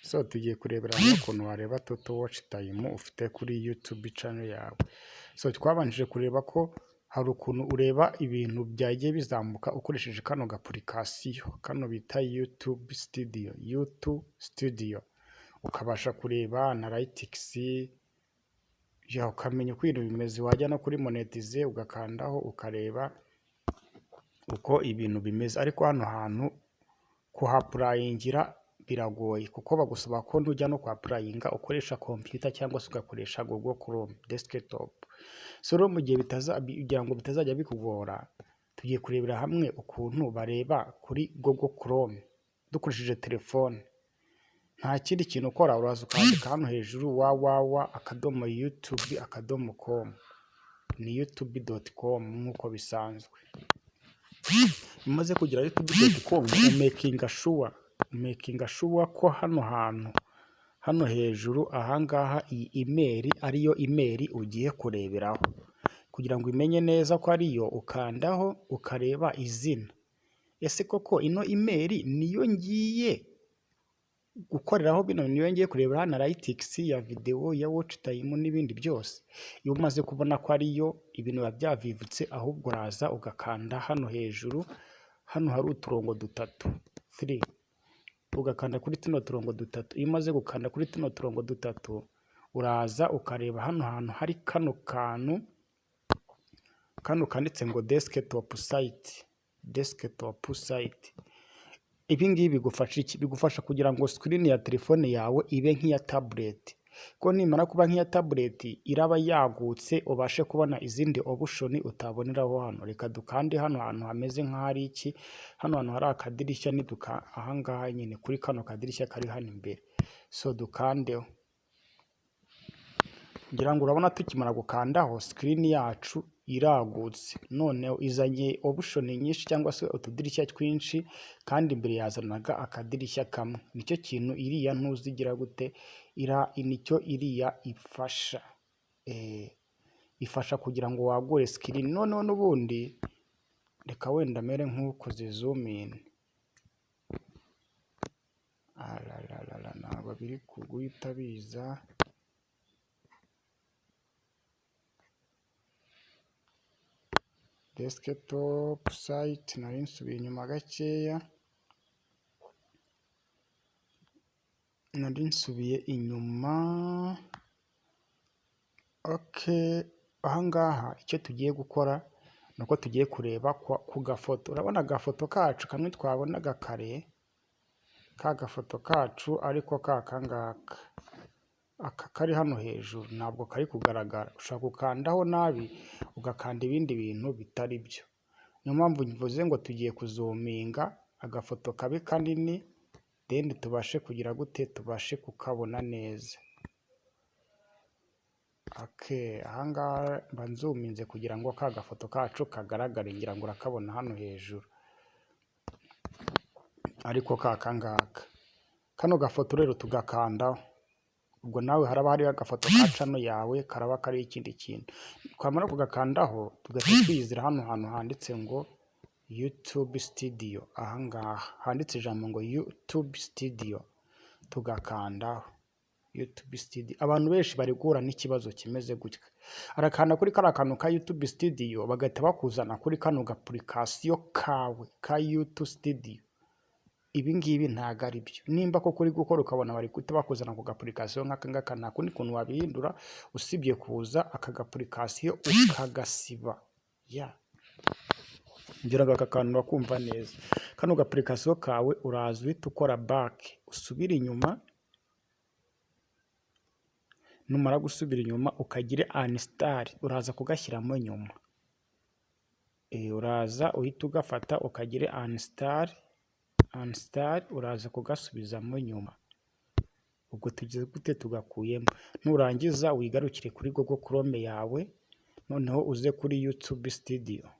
So tugiye kurebera hamwe ukuntu wareba total watch time ufite kuri YouTube channel yawe. So twabanjije kureba ko hari ukuntu ureba ibintu byagiye bizamuka ukoresheje kano gapurikasiyo kano bita YouTube Studio, ukabasha kureba analytics ya ukamenya uko ibintu bimeze, wajya no kuri monetize ugakandaho ukareba uko ibintu bimeze. Ariko hano hantu kuhapurayingira biragoye kuko bagusaba ko ujya no kuhapurayinga ukoresha computer cyangwa se ugakoresha Google Chrome desktop. So rero mu gihe kugira ngo bitazajya bikugora, tugiye kurebera hamwe ukuntu bareba kuri Google Chrome dukoresheje telefone. Nta kindi kintu ukora, uraza ukandika hano hejuru www.youtube.com, ni youtube.com nk'uko bisanzwe. Umaze kugira youtube.com umakinga sure ko hano hejuru ahangaha iyi email ariyo email ugiye kureberaho. Kugira ngo imenye neza ko ariyo, ukandaho ukareba izina. Ese koko ino email niyo ngiye gukoreraho bino, niyo ngiye kurebera analytics ya video ya watch time n'ibindi byose? Iyo umaze kubona ko ariyo, ibintu biba byavivutse, ahubwo uraza ugakanda hano hejuru, hano hari uturongo dutatu 3, ugakanda kuri tuno turongo dutatu. Iyo umaze gukanda kuri tuno turongo dutatu, uraza ukareba hano hantu hari kano kanditse ngo desktop site. Ibi ngibi bigufasha iki? Bigufasha kugira ngo screen ya telefone yawe ibe nk'iya tablet. Ko nimara kuba nk'iya tablet iraba yagutse, ubashe kubona izindi option utaboneraho hano. Reka dukande hano hantu hameze nk'ahari iki, hano hantu hari akadirishya, ahangaha nyine kuri kano kadirishya kari hano imbere. So dukandeho. Ngira ngo urabona tukimara gukandaho screen yacu iragutse. Noneho izanye option nyinshi cyangwa se utudirishya twinshi, kandi imbere yazanaga akadirishya kamwe. Nicyo kintu iriya ntuzigira gute, nicyo iriya ifasha. Ifasha kugira ngo wagure screen. Noneho n'ubundi reka wenda mere nk'ukoze zoom in. Ntabwo biri kuguhita biza. Desktop site, nari nsubiye inyuma gakeya. Okay, ahangaha icyo tugiye gukora nuko tugiye kureba ku gafoto. Urabona agafoto kacu kamwe twabonaga kare, ka gafoto kacu ariko kakangaka aka kari hano hejuru ntabwo kari kugaragara. Ushobora gukandaho nabi ugakanda ibindi bintu bitari byo. Niyo mpamvu mvuze ngo tugiye kuzuminga agafoto kabe kanini, then tubashe kugira gute, tubashe kukabona neza. Okay, ahangaha mba nzuminze kugira ngo ka gafoto kacu kagaragare. Ngira ngo urakabona hano hejuru, ariko kakangaka. Kano gafoto rero tugakandaho, ubwo nawe haraba hari agafoto ka channel yawe, karaba kari ikindi kintu. Twamara kugakandaho tugahita twizira hano hantu handitse ngo YouTube Studio. Ahangaha handitse ijambo ngo YouTube Studio, tugakandaho YouTube Studio. Abantu benshi bari guhura n'ikibazo kimeze gutya, arakanda kuri kara kantu ka YouTube Studio, bagahita bakuzana kuri kano gapurikasiyo kawe ka YouTube Studio. Ibi ngibi ntago ari byo. Nimba ko kuri gukora ukabona bari kuta bakuzana ku gapurikasiyo nk'aka nta kundi kuntu wabihindura usibye kuza aka gapurikasiyo ukagasiba. Ngira ngo aka kantu bakumva neza. Kano gapurikasiyo kawe uraza uhita ukora back, usubira inyuma. Numara gusubira inyuma ukagire uninstall, uraza kugashyiramo nyuma. Uraza uhita ugafata ukagire uninstall, uraza kugasubizamo nyuma. Ubwo tugize gute, tugakuyemo. Nurangiza wigarukire kuri Google Chrome yawe, noneho uze kuri YouTube Studio.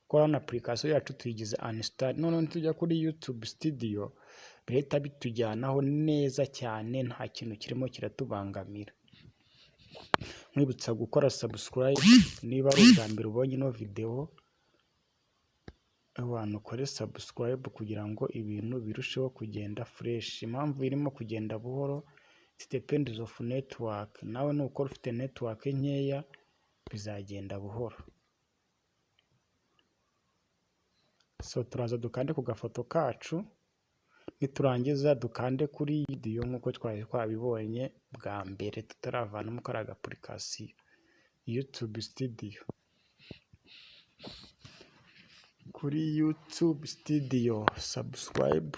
Kwa na application yacu tuyigize uninstall. Noneho tujya kuri YouTube Studio, birahita bitujyanaho neza cyane, nta kintu kirimo kiratubangamira. Mwibutsa gukora subscribe niba ari ubwa mbere ubonye ino video. abantu ukore subscribe kugira ngo ibintu birusheho kugenda fresh. Impamvu irimo kugenda buhoro, it depends of network. Nawe nukora ufite network nkeya bizagenda buhoro. So turaza dukande ku gafoto kacu, niturangiza dukande kuri video nk'uko twari twabibonye bwa mbere tutaravanamo kariya application YouTube Studio. Kuri YouTube Studio subscribe.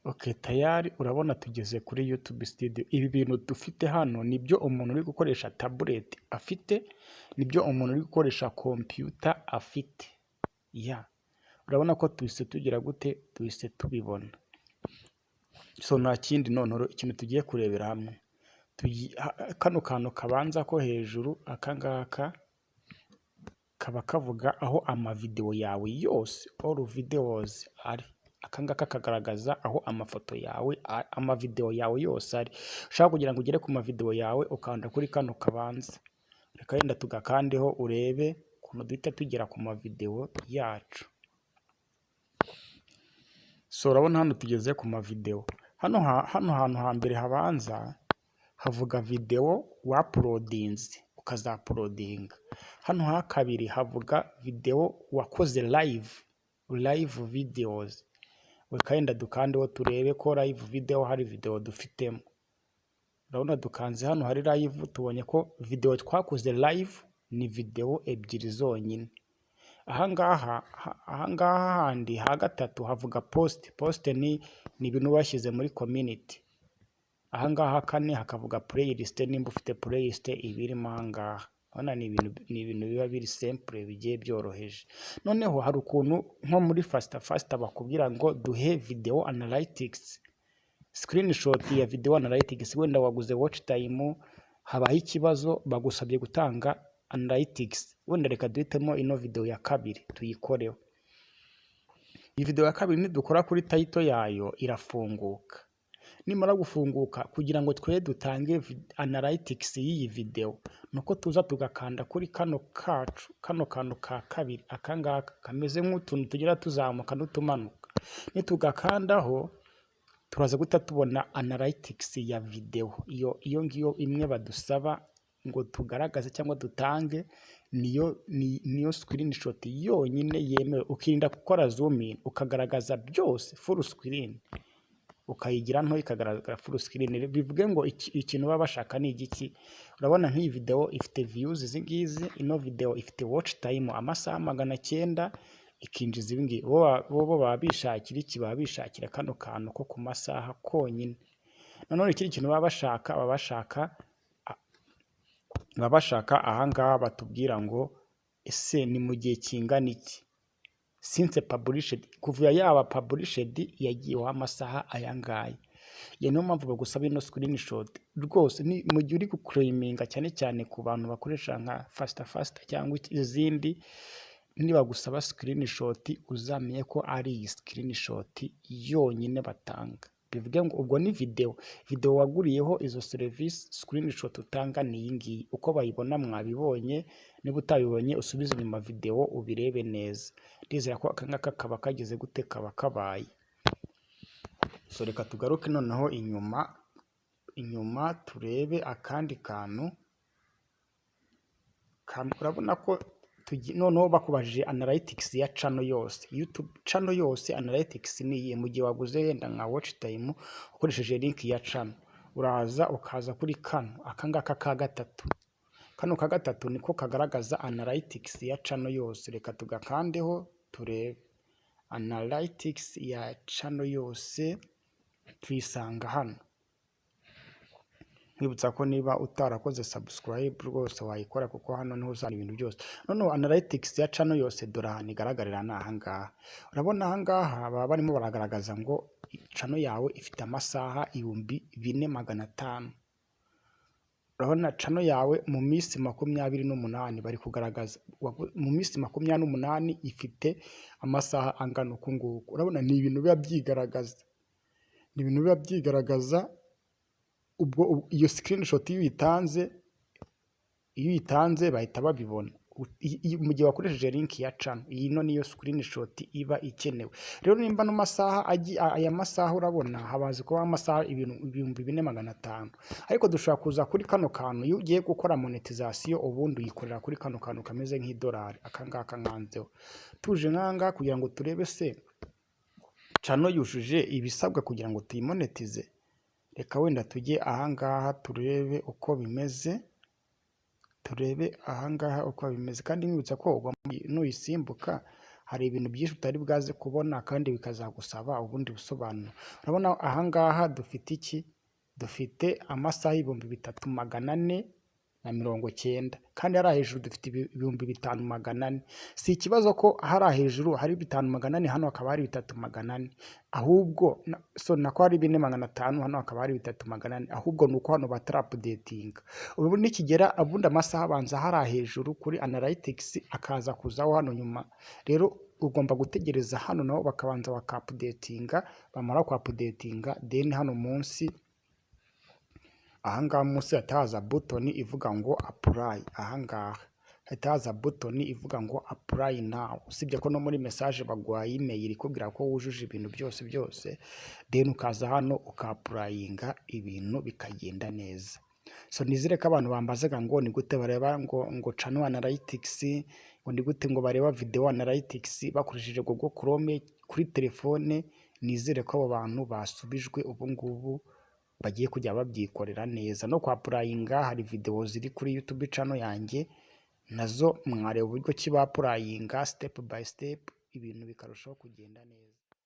Okay, tayari urabona tugeze kuri YouTube Studio. Ibi bintu dufite hano nibyo umuntu uri gukoresha tablet afite, nibyo umuntu uri gukoresha computer afite. Urabona ko tuhise tugira gute, tuhise tubibona. So nta kindi noneho ikintu tugiye kurebera hamwe. Kano kantu kabanza ko hejuru akangaka kaba kavuga aho amavideo yawe yose, all videos ari. Akangaka kagaragaza aho amafoto yawe, amavideo yawe yose ari. Ushaka kugira ngo ugere ku mavideo yawe ukanda kuri kano kabanza. Reka yenda tugakandeho urebe ukuntu duhita tugera ku mavideo yacu. So urabona hano tugeze ku mavideo. Hano hantu hambere habanza havuga video uploadings, ukazauploadinga. Hano ha kabiri havuga video wakoze live videos. Wekayenda dukandeho turebe ko live video hari video dufitemo. Urabona dukanze hano hari live, tubonye ko video twakoze live ni video ebyiri zonyine. Ahangaha handi ha gatatu havuga post ni ibintu bashyize muri community. Ahangaha kane hakavuga playlist, nimba ufite playlist ibirimo ahangaha. Urabona ni ibintu biba biri simple bigiye byoroheje. Noneho hari ukuntu nko muri fast bakubwira ngo duhe video analytics, screenshot ya video analytics. Wenda waguze watch time, habaho ikibazo bagusabye gutanga analytics. Wenda reka duhitemo ino video ya kabiri tuyikoreho. Iyi video ya kabiri nidukora kuri title yayo irafunguka. Nimara gufunguka kugira ngo twe dutange analytics y'iyi video, nuko tuza tugakanda kuri kano kantu ka kabiri akangaka kameze nk'utuntu tugira tuzamuka n'utumanuka. Nitugakandaho turaza guta tubona analytics ya video. Iyo ngiyo imwe badusaba ngo tugaragaze cyangwa dutange, niyo screenshot yonyine yemewe. Ukirinda gukora zoom in ukagaragaza byose full screen, ukayigira nto ikagaragara full screen. Bivuge ngo ikintu baba bashaka ni igiki. Urabona nk'iyi video ifite views izingizi, ino video ifite watch time amasaha 900, ikinjiza ibingi. Bo baba bishakira iki? Baba bishakira kano kantu ko ku masaha konyine. Nanone ikindi kintu baba bashaka ahangaha batubwira ngo ese ni mu gihe kingana iki since published, kuva yaba published yagiyeho amasaha ayangaya. Niyo mpamvu bagusaba ino screenshot rwose. Ni mu gihe uri guclaiminga cyane ku bantu bakoresha nka fast cyangwa izindi, nibagusaba screenshot uzamenye ko ari iyi screenshot yonyine batanga. Bivuge ngo ubwo ni video waguriyeho izo service, screenshot utanga ni iyi ngiyi. Uko bayibona mwabibonye, niba utabibonye usubize inyuma video ubirebe neza. Ndizera ko akangaka kaba kageze gute, kaba kabaye. So reka tugaruke noneho inyuma turebe akandi kantu. Urabona ko noneho bakubajije analytics ya channel yose, YouTube channel yose. Analytics ni iyihe? Mu gihe waguze yenda nka watch time ukoresheje link ya channel, ukaza kuri akangaka ka gatatu. Kano ka gatatu niko kagaragaza analytics ya channel yose. Reka tugakandeho turebe analytics ya channel yose. Tuyisanga hano. Nkwibutsa ko niba utarakoze subscribe rwose wayikora, kuko hano niho uzana ibintu byose. Noneho analytics ya channel yose dore ahantu igaragarira ni ahangaha. Urabona ahangaha baba barimo baragaragaza ngo channel yawe ifite amasaha 4500. Urabona channel yawe mu minsi 28 bari kugaragaza, mu minsi 28 ifite amasaha angana uku nguku. Urabona ni ibintu biba byigaragaza. Ubwo iyo screenshot iyo uyitanze bahita babibona. mu gihe wakoresheje link ya channel, iyi niyo screenshot iba ikenewe. Rero nimba no masaha aya masaha urabona habaze kuba amasaha 4500, ariko dushobora kuza kuri kano kantu iyo ugiye gukora monetization ubundi uyikorera kuri kano kantu kameze nk'idolari akangaka nkanzeho. Tuje nkanga kugira ngo turebe se channel yujuje ibisabwa kugira ngo tuyimonetize. Reka wenda tujye ahangaha turebe uko bimeze, kandi nibutsa ko nuyisimbuka hari ibintu byinshi utari bwaze kubona kandi bikazagusaba ubundi busobanuro. Urabona ahangaha dufite iki? Dufite amasaha 3490 kandi hari hejuru dufite 5400. Si ikibazo ko hari hejuru hari 5400 hano hakaba hari 3400, ahubwo nako hari 4500 hano hakaba hari 3400, ahubwo nuko hano batara updating. Ubu nikigera abundi amasaha abanza hari hejuru kuri analytics akaza kuzaho hano nyuma. Rero ugomba gutegereza hano nabo bakabanza bakaupdatinga, bamara kuupdatinga then hano munsi ahangaha munsi hataza button ivuga ngo apply. Ahangaha hataza button ivuga ngo apply now. Usibye ko no muri message baguha email ikubwira ko wujuje ibintu byose then ukaza hano ukapplyinga ibintu bikagenda neza. So nizere ko abantu bambazaga ngo ni gute bareba ngo channel analytics, ngo ni gute ngo bareba video analytics bakoresheje Google Chrome kuri telefone, nizere ko abo bantu basubijwe ubu ngubu bagiye kujya babyikorera neza. No kwa applyinga hari video ziri kuri YouTube channel yanjye, nazo mwareba uburyo ki ba applyinga step by step ibintu bikarushaho kugenda neza.